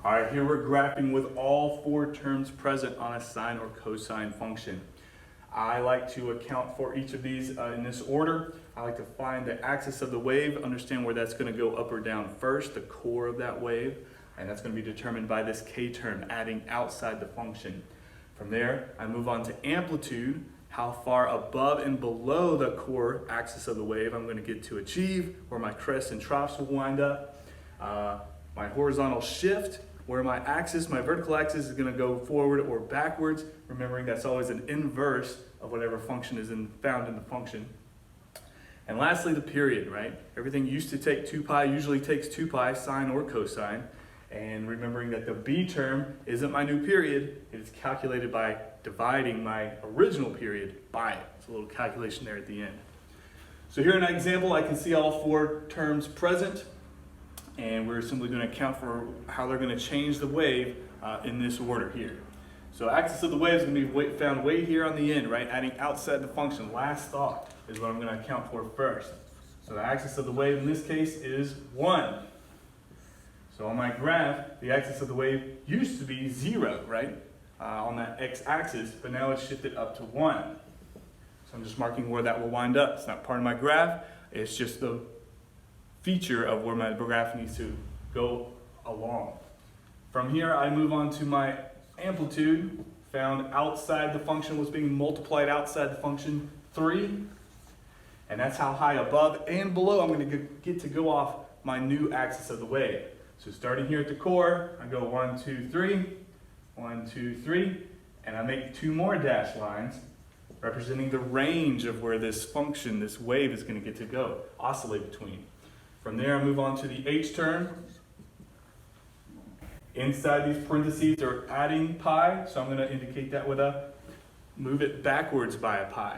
All right, here we're graphing with all four terms present on a sine or cosine function. I like to account for each of these in this order. I like to find the axis of the wave, understand where that's going to go up or down first, the core of that wave, and that's going to be determined by this k term, adding outside the function. From there, I move on to amplitude, how far above and below the core axis of the wave I'm going to get to achieve, where my crests and troughs will wind up. My horizontal shift, where my axis, my vertical axis is going to go forward or backwards, remembering that's always an inverse of whatever function is found in the function. And lastly, the period, right? Everything used to take 2 pi, usually takes 2 pi, sine or cosine. And remembering that the b term isn't my new period, it is calculated by dividing my original period by it. It's a little calculation there at the end. So here in that example, I can see all four terms present. And we're simply going to account for how they're going to change the wave in this order here. So axis of the wave is going to be found way here on the end, right? Adding outside the function. Last thought is what I'm going to account for first. So the axis of the wave in this case is 1. So on my graph, the axis of the wave used to be 0, right? On that x-axis, but now it's shifted up to 1. So I'm just marking where that will wind up. It's not part of my graph. It's just the feature of where my graph needs to go along. From here, I move on to my amplitude, found outside the function, was being multiplied outside the function, 3. And that's how high above and below I'm going to get to go off my new axis of the wave. So starting here at the core, I go 1, 2, 3, 1, 2, 3, and I make 2 more dashed lines representing the range of where this function, this wave is going to get to go, oscillate between. From there, I move on to the h term. Inside these parentheses are adding pi, so I'm going to indicate that with a move it backwards by a pi.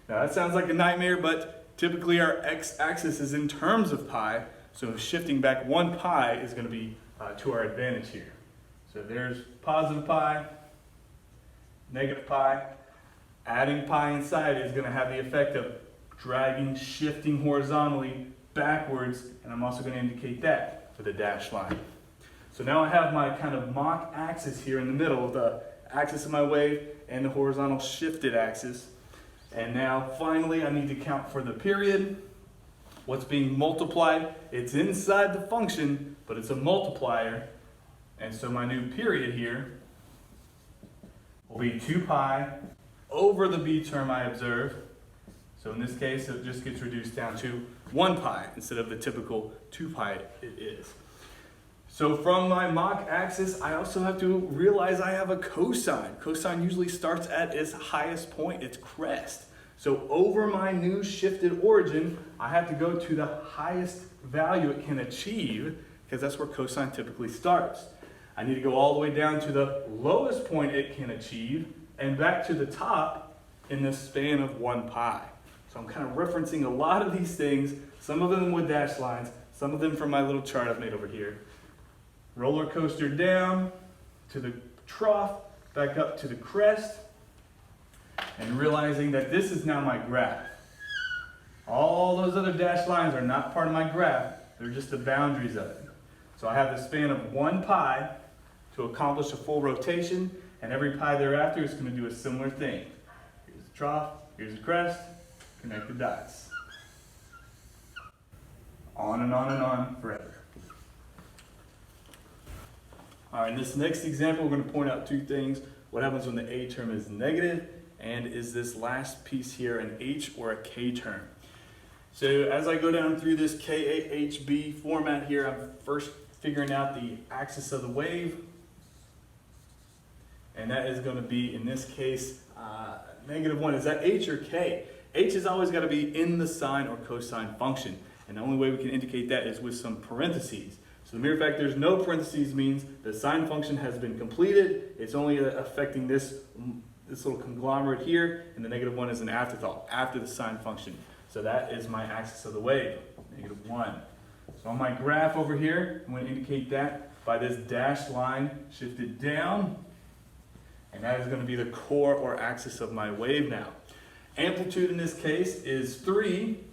Now that sounds like a nightmare, but typically our x-axis is in terms of pi, so shifting back 1 pi is going to be to our advantage here. So there's positive pi, negative pi. Adding pi inside is going to have the effect of dragging, shifting horizontally backwards, and I'm also going to indicate that with a dashed line. So now I have my kind of mock axis here in the middle, the axis of my wave and the horizontal shifted axis. And now finally I need to count for the period. What's being multiplied? It's inside the function, but it's a multiplier. And so my new period here will be 2 pi over the b term I observe. So in this case, it just gets reduced down to 1 pi instead of the typical 2 pi it is. So from my mock axis, I also have to realize I have a cosine. Cosine usually starts at its highest point, its crest. So over my new shifted origin, I have to go to the highest value it can achieve, because that's where cosine typically starts. I need to go all the way down to the lowest point it can achieve and back to the top in the span of 1 pi. So I'm kind of referencing a lot of these things, some of them with dashed lines, some of them from my little chart I've made over here. Roller coaster down to the trough, back up to the crest, and realizing that this is now my graph. All those other dashed lines are not part of my graph, they're just the boundaries of it. So I have the span of 1 pi to accomplish a full rotation, and every pi thereafter is going to do a similar thing. Here's the trough, here's the crest, connect the dots. On and on and on forever. All right, in this next example, we're going to point out 2 things. What happens when the a term is negative, and is this last piece here an h or a k term? So as I go down through this KAHB format here, I'm first figuring out the axis of the wave. And that is going to be, in this case, -1. Is that h or k? H has always got to be in the sine or cosine function. And the only way we can indicate that is with some parentheses. So the mere fact there's no parentheses means the sine function has been completed. It's only affecting this little conglomerate here, and the -1 is an afterthought, after the sine function. So that is my axis of the wave, -1. So on my graph over here, I'm going to indicate that by this dashed line shifted down, and that is going to be the core or axis of my wave now. Amplitude in this case is 3.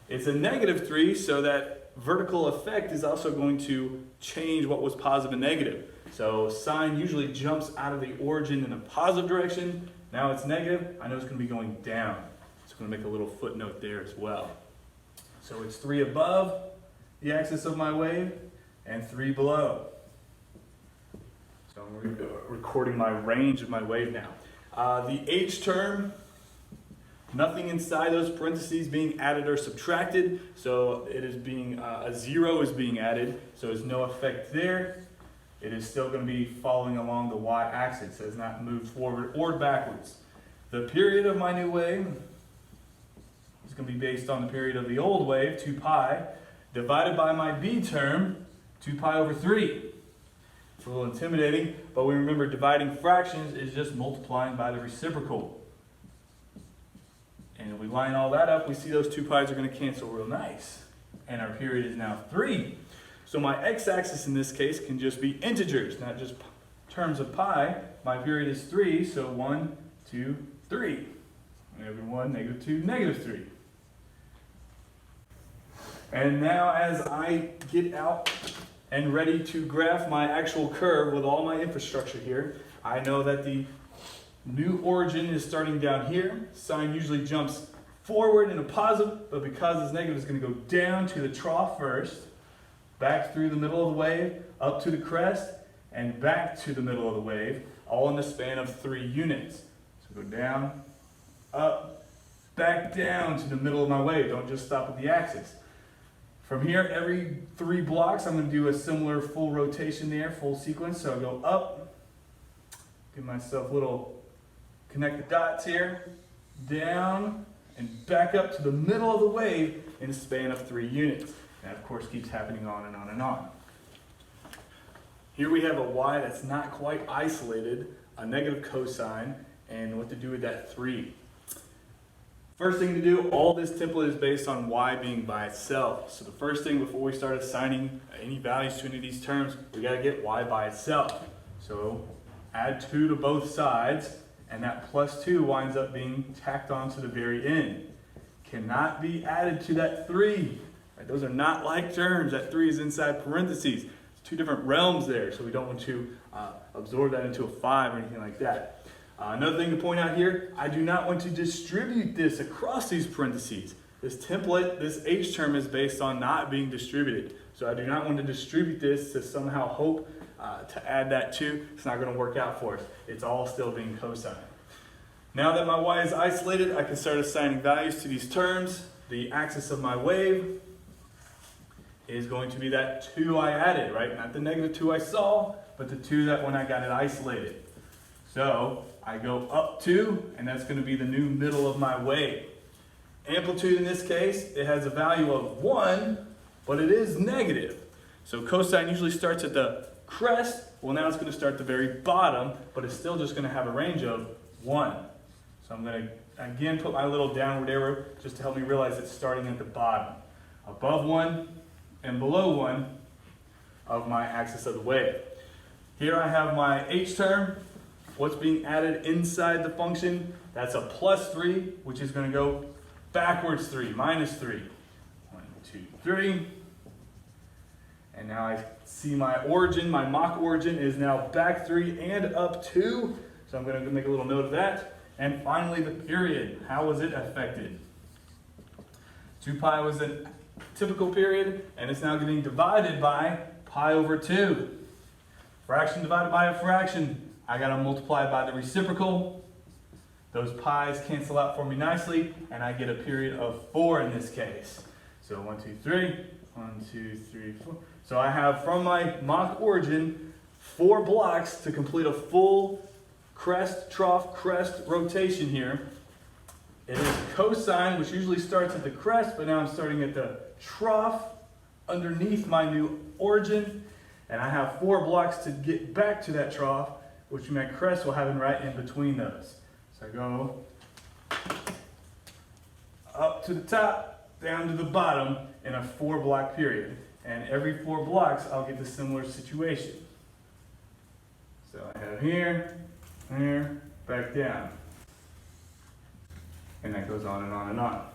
It's a -3, so that vertical effect is also going to change what was positive and negative. So sine usually jumps out of the origin in a positive direction. Now it's negative, I know it's going to be going down. So I'm going to make a little footnote there as well. So it's 3 above the axis of my wave and 3 below. So I'm recording my range of my wave now. The H term, nothing inside those parentheses being added or subtracted. So it is being, a 0 is being added. So there's no effect there. It is still going to be following along the y-axis. It has not moved forward or backwards. The period of my new wave is going to be based on the period of the old wave, 2 pi, divided by my b term, 2 pi over 3. It's a little intimidating, but we remember dividing fractions is just multiplying by the reciprocal. And if we line all that up, we see those 2 pi's are going to cancel real nice. And our period is now 3. So my x-axis in this case can just be integers, not just terms of pi. My period is 3, so 1, 2, 3. -1, -2, -3. And now as I get out and ready to graph my actual curve with all my infrastructure here, I know that the new origin is starting down here. Sine usually jumps forward in a positive, but because it's negative, it's going to go down to the trough first, back through the middle of the wave, up to the crest, and back to the middle of the wave, all in the span of 3 units. So go down, up, back down to the middle of my wave. Don't just stop at the axis. From here, every 3 blocks, I'm going to do a similar full rotation there, full sequence. So I go up, give myself a little connect the dots here, down, and back up to the middle of the wave in a span of 3 units. And of course keeps happening on and on and on. Here we have a y that's not quite isolated, a negative cosine, and what to do with that 3. First thing to do, all this template is based on y being by itself. So the first thing before we start assigning any values to any of these terms, we got to get y by itself. So add 2 to both sides, and that plus 2 winds up being tacked on to the very end. Cannot be added to that 3. Right, those are not like terms. That 3 is inside parentheses. It's 2 different realms there, so we don't want to absorb that into a 5 or anything like that. Another thing to point out here, I do not want to distribute this across these parentheses. This template, this H term is based on not being distributed. So I do not want to distribute this to somehow hope to add that 2. It's not going to work out for us. It's all still being cosine. Now that my y is isolated, I can start assigning values to these terms. The axis of my wave is going to be that 2 I added, right? Not the negative 2 I saw, but the 2 that when I got it isolated. So I go up 2, and that's going to be the new middle of my wave. Amplitude in this case, it has a value of 1, but it is negative. So cosine usually starts at the crest. Well, now it's going to start at the very bottom, but it's still just going to have a range of 1. So I'm going to, again, put my little downward arrow just to help me realize it's starting at the bottom. Above 1 and below 1 of my axis of the wave. Here I have my H term. What's being added inside the function? That's a plus 3, which is going to go backwards 3, minus 3. 1, 2, 3. And now I see my origin, my mock origin is now back 3 and up 2. So I'm going to make a little note of that. And finally, the period. How was it affected? 2 pi was a typical period, and it's now getting divided by pi over 2. Fraction divided by a fraction. I got to multiply by the reciprocal. Those pi's cancel out for me nicely, and I get a period of 4 in this case. So 1, 2, 3. 1, 2, 3, 4. So I have from my mock origin 4 blocks to complete a full crest, trough, crest rotation here. It is cosine, which usually starts at the crest, but now I'm starting at the trough underneath my new origin. And I have 4 blocks to get back to that trough, which my crest will happen right in between those. So I go up to the top, down to the bottom in a 4 block period. And every 4 blocks, I'll get the similar situation. So I have here, back down. And that goes on and on and on.